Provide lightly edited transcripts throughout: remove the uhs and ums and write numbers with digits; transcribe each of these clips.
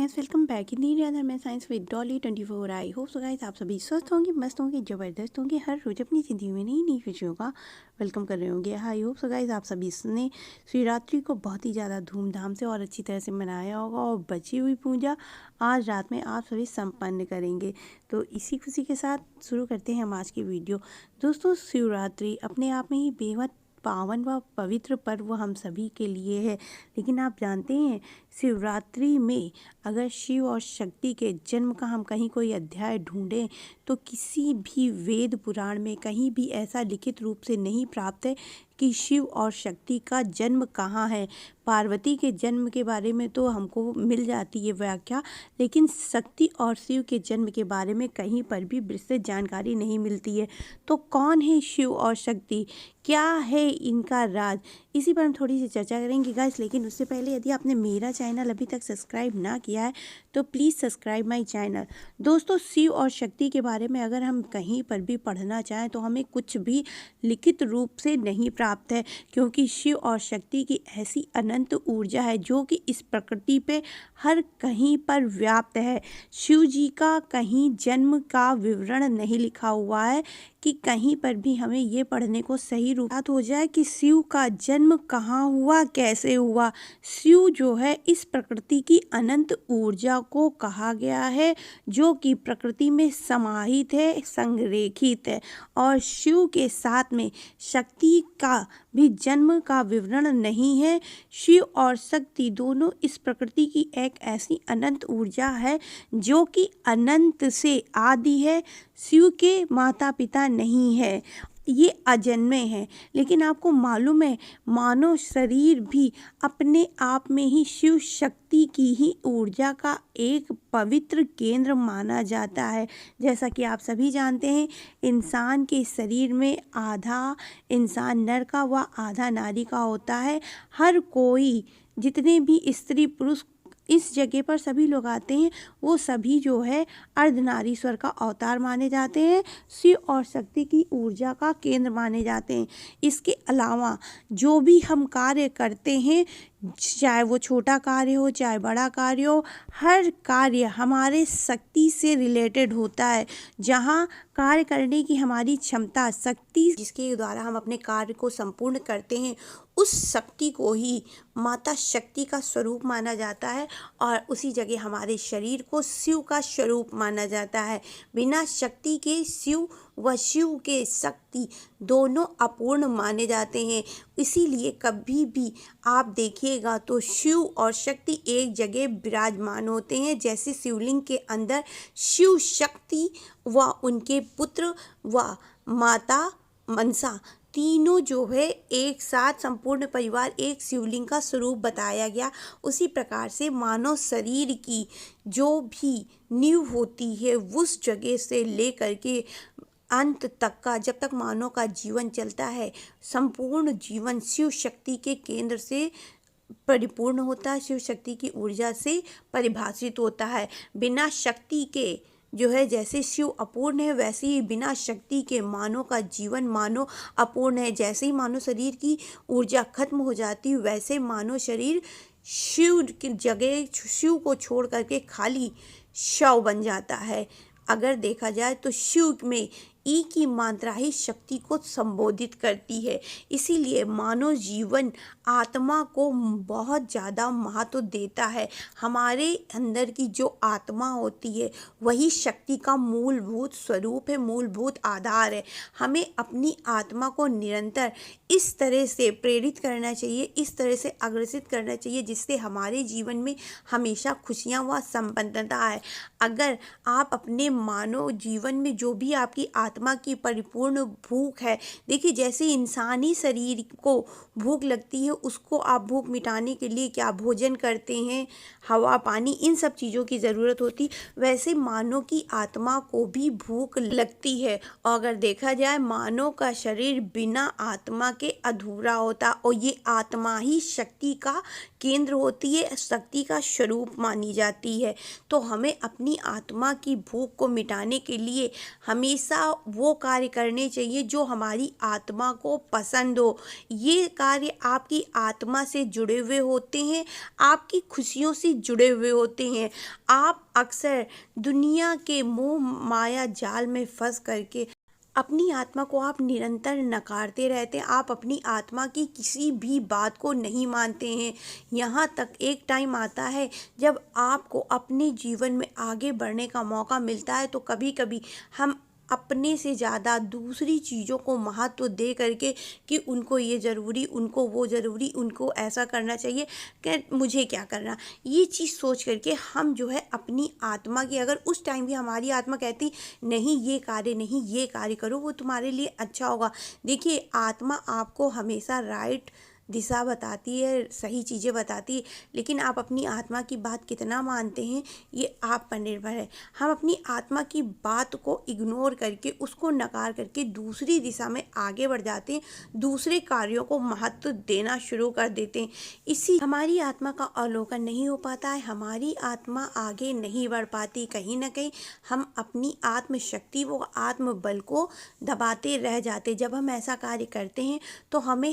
Friends, welcome back in the other my science with Dolly 24। I hope so guys आप सभी स्वस्थ होंगे, मस्त होंगे, ज़बरदस्त होंगे, हर रोज अपनी ज़िंदगी में नई नई खुशियों का वेलकम कर रहे होंगे। आई होप सो गाइस आप सभी ने शिवरात्रि को बहुत ही ज़्यादा धूमधाम से और अच्छी तरह से मनाया होगा और बची हुई पूजा आज रात में आप सभी संपन्न करेंगे। तो इसी खुशी के साथ शुरू करते हैं हम आज की वीडियो। दोस्तों, शिवरात्रि अपने आप में ही बेहद पावन व पवित्र पर्व हम सभी के लिए है। लेकिन आप जानते हैं, शिवरात्रि में अगर शिव और शक्ति के जन्म का हम कहीं कोई अध्याय ढूंढें तो किसी भी वेद पुराण में कहीं भी ऐसा लिखित रूप से नहीं प्राप्त है कि शिव और शक्ति का जन्म कहाँ है। पार्वती के जन्म के बारे में तो हमको मिल जाती है व्याख्या, लेकिन शक्ति और शिव के जन्म के बारे में कहीं पर भी विस्तृत जानकारी नहीं मिलती है। तो कौन है शिव और शक्ति, क्या है इनका राज, इसी पर हम थोड़ी सी चर्चा करेंगे गाइस। लेकिन उससे पहले यदि आपने मेरा चैनल अभी तक सब्सक्राइब ना किया है तो प्लीज़ सब्सक्राइब माय चैनल। दोस्तों, शिव और शक्ति के बारे में अगर हम कहीं पर भी पढ़ना चाहें तो हमें कुछ भी लिखित रूप से नहीं प्राप्त है, क्योंकि शिव और शक्ति की ऐसी अनंत ऊर्जा है जो कि इस प्रकृति पे हर कहीं पर व्याप्त है। शिव जी का कहीं जन्म का विवरण नहीं लिखा हुआ है कि कहीं पर भी हमें ये पढ़ने को सही रूप हो जाए कि शिव का जन्म कहाँ हुआ, कैसे हुआ। शिव जो है इस प्रकृति की अनंत ऊर्जा को कहा गया है जो कि प्रकृति में समाहित है, संरेखित है। और शिव के साथ में शक्ति का भी जन्म का विवरण नहीं है। शिव और शक्ति दोनों इस प्रकृति की एक ऐसी अनंत ऊर्जा है जो कि अनंत से आदि है। शिव के माता पिता नहीं है, ये अजन्मे हैं। लेकिन आपको मालूम है, मानव शरीर भी अपने आप में ही शिव शक्ति की ही ऊर्जा का एक पवित्र केंद्र माना जाता है। जैसा कि आप सभी जानते हैं, इंसान के शरीर में आधा इंसान नर का व आधा नारी का होता है। हर कोई, जितने भी स्त्री पुरुष इस जगह पर सभी लोग आते हैं, वो सभी जो है अर्धनारीश्वर का अवतार माने जाते हैं, शिव और शक्ति की ऊर्जा का केंद्र माने जाते हैं। इसके अलावा जो भी हम कार्य करते हैं, चाहे वो छोटा कार्य हो चाहे बड़ा कार्य हो, हर कार्य हमारे शक्ति से रिलेटेड होता है। जहाँ कार्य करने की हमारी क्षमता, शक्ति जिसके द्वारा हम अपने कार्य को संपूर्ण करते हैं, उस शक्ति को ही माता शक्ति का स्वरूप माना जाता है। और उसी जगह हमारे शरीर को शिव का स्वरूप माना जाता है। बिना शक्ति के शिव व शिव के शक्ति दोनों अपूर्ण माने जाते हैं। इसीलिए कभी भी आप देखिएगा तो शिव और शक्ति एक जगह विराजमान होते हैं। जैसे शिवलिंग के अंदर शिव शक्ति व उनके पुत्र व माता मनसा तीनों जो है एक साथ संपूर्ण परिवार एक शिवलिंग का स्वरूप बताया गया। उसी प्रकार से मानव शरीर की जो भी नींव होती है, उस जगह से लेकर के अंत तक का, जब तक मानव का जीवन चलता है, संपूर्ण जीवन शिव शक्ति के केंद्र से परिपूर्ण होता है, शिव शक्ति की ऊर्जा से परिभाषित होता है। बिना शक्ति के जो है, जैसे शिव अपूर्ण है वैसे ही बिना शक्ति के मानव का जीवन मानव अपूर्ण है। जैसे ही मानव शरीर की ऊर्जा खत्म हो जाती है, वैसे मानव शरीर शिव की जगह, शिव को छोड़ करके खाली शव बन जाता है। अगर देखा जाए तो शिव में ई की मात्रा ही शक्ति को संबोधित करती है। इसीलिए मानव जीवन आत्मा को बहुत ज़्यादा महत्व देता है। हमारे अंदर की जो आत्मा होती है वही शक्ति का मूलभूत स्वरूप है, मूलभूत आधार है। हमें अपनी आत्मा को निरंतर इस तरह से प्रेरित करना चाहिए, इस तरह से अग्रसित करना चाहिए जिससे हमारे जीवन में हमेशा खुशियाँ व संपन्नता आए। अगर आप अपने मानव जीवन में जो भी आपकी आत्मा की परिपूर्ण भूख है, देखिए जैसे इंसानी शरीर को भूख लगती है, उसको आप भूख मिटाने के लिए क्या भोजन करते हैं, हवा पानी, इन सब चीज़ों की ज़रूरत होती, वैसे मानव की आत्मा को भी भूख लगती है। और अगर देखा जाए, मानव का शरीर बिना आत्मा के अधूरा होता और ये आत्मा ही शक्ति का केंद्र होती है, शक्ति का स्वरूप मानी जाती है। तो हमें अपनी आत्मा की भूख को मिटाने के लिए हमेशा वो कार्य करने चाहिए जो हमारी आत्मा को पसंद हो। ये कार्य आपकी आत्मा से जुड़े हुए होते हैं, आपकी खुशियों से जुड़े हुए होते हैं। आप अक्सर दुनिया के मोह माया जाल में फंस करके अपनी आत्मा को आप निरंतर नकारते रहते हैं। आप अपनी आत्मा की किसी भी बात को नहीं मानते हैं। यहाँ तक एक टाइम आता है जब आपको अपने जीवन में आगे बढ़ने का मौका मिलता है, तो कभी कभी हम अपने से ज़्यादा दूसरी चीज़ों को महत्व दे करके कि उनको ये ज़रूरी, उनको वो ज़रूरी, उनको ऐसा करना चाहिए, कि मुझे क्या करना, ये चीज़ सोच करके हम जो है अपनी आत्मा की, अगर उस टाइम भी हमारी आत्मा कहती नहीं ये कार्य नहीं, ये कार्य करो, वो तुम्हारे लिए अच्छा होगा। देखिए, आत्मा आपको हमेशा राइट दिशा बताती है, सही चीज़ें बताती है, लेकिन आप अपनी आत्मा की बात कितना मानते हैं ये आप पर निर्भर है। हम अपनी आत्मा की बात को इग्नोर करके, उसको नकार करके दूसरी दिशा में आगे बढ़ जाते हैं, दूसरे कार्यों को महत्व देना शुरू कर देते हैं। इसी हमारी आत्मा का अवलोकन नहीं हो पाता है, हमारी आत्मा आगे नहीं बढ़ पाती। कहीं ना कहीं हम अपनी आत्मशक्ति, वो आत्मबल को दबाते रह जाते। जब हम ऐसा कार्य करते हैं तो हम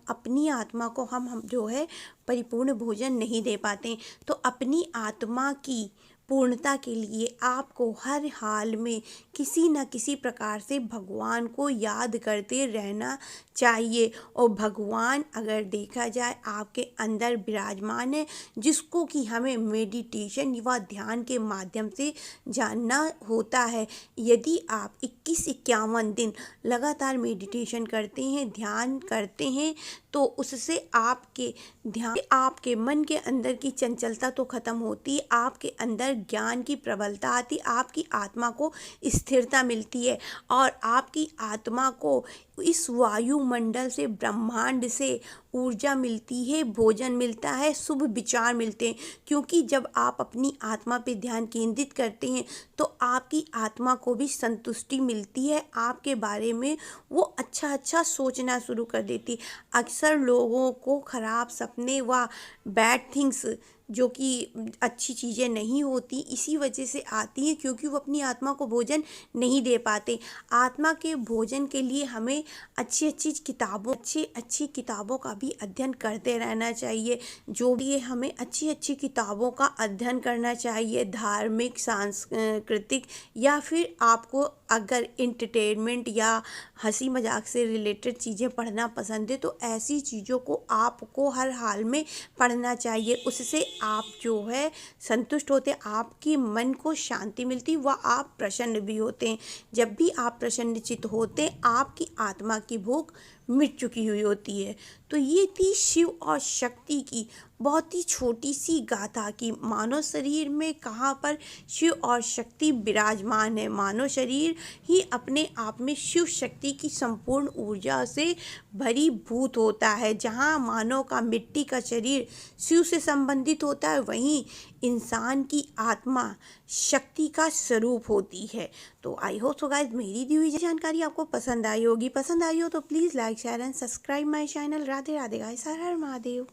अपनी आत्मा को हम जो है परिपूर्ण भोजन नहीं दे पाते। तो अपनी आत्मा की पूर्णता के लिए आपको हर हाल में किसी न किसी प्रकार से भगवान को याद करते रहना चाहिए। और भगवान अगर देखा जाए आपके अंदर विराजमान है, जिसको कि हमें मेडिटेशन व ध्यान के माध्यम से जानना होता है। यदि आप 21-51 दिन लगातार मेडिटेशन करते हैं, ध्यान करते हैं, तो उससे आपके मन के अंदर की चंचलता तो खत्म होती है, आपके अंदर ज्ञान की प्रबलता आती, आपकी आत्मा को स्थिरता मिलती है, और आपकी आत्मा को इस वायुमंडल से, ब्रह्मांड से ऊर्जा मिलती है, भोजन मिलता है, शुभ विचार मिलते हैं। क्योंकि जब आप अपनी आत्मा पे ध्यान केंद्रित करते हैं तो आपकी आत्मा को भी संतुष्टि मिलती है, आपके बारे में वो अच्छा सोचना शुरू कर देती। अक्सर लोगों को खराब सपने व बैड थिंग्स, जो कि अच्छी चीज़ें नहीं होती, इसी वजह से आती हैं क्योंकि वो अपनी आत्मा को भोजन नहीं दे पाते। आत्मा के भोजन के लिए हमें अच्छी किताबों का भी अध्ययन करते रहना चाहिए। जो भी है, हमें अच्छी किताबों का अध्ययन करना चाहिए, धार्मिक, सांस्कृतिक, या फिर आपको अगर एंटरटेनमेंट या हंसी मजाक से रिलेटेड चीज़ें पढ़ना पसंद है तो ऐसी चीज़ों को आपको हर हाल में पढ़ना चाहिए। उससे आप जो है संतुष्ट होते, आपके मन को शांति मिलती व आप प्रसन्न भी होते हैं। जब भी आप प्रसन्नचित होते, आपकी आत्मा की भूख मिट चुकी हुई होती है। तो ये थी शिव और शक्ति की बहुत ही छोटी सी गाथा कि मानव शरीर में कहाँ पर शिव और शक्ति विराजमान है। मानव शरीर ही अपने आप में शिव शक्ति की संपूर्ण ऊर्जा से भरीभूत होता है। जहाँ मानव का मिट्टी का शरीर शिव से संबंधित होता है, वहीं इंसान की आत्मा शक्ति का स्वरूप होती है। तो आई होप सो गाइस, मेरी दी हुई जानकारी आपको पसंद आई होगी। पसंद आई हो तो please like, share and subscribe my channel. Radhe Radhe guys, her her Mahadev.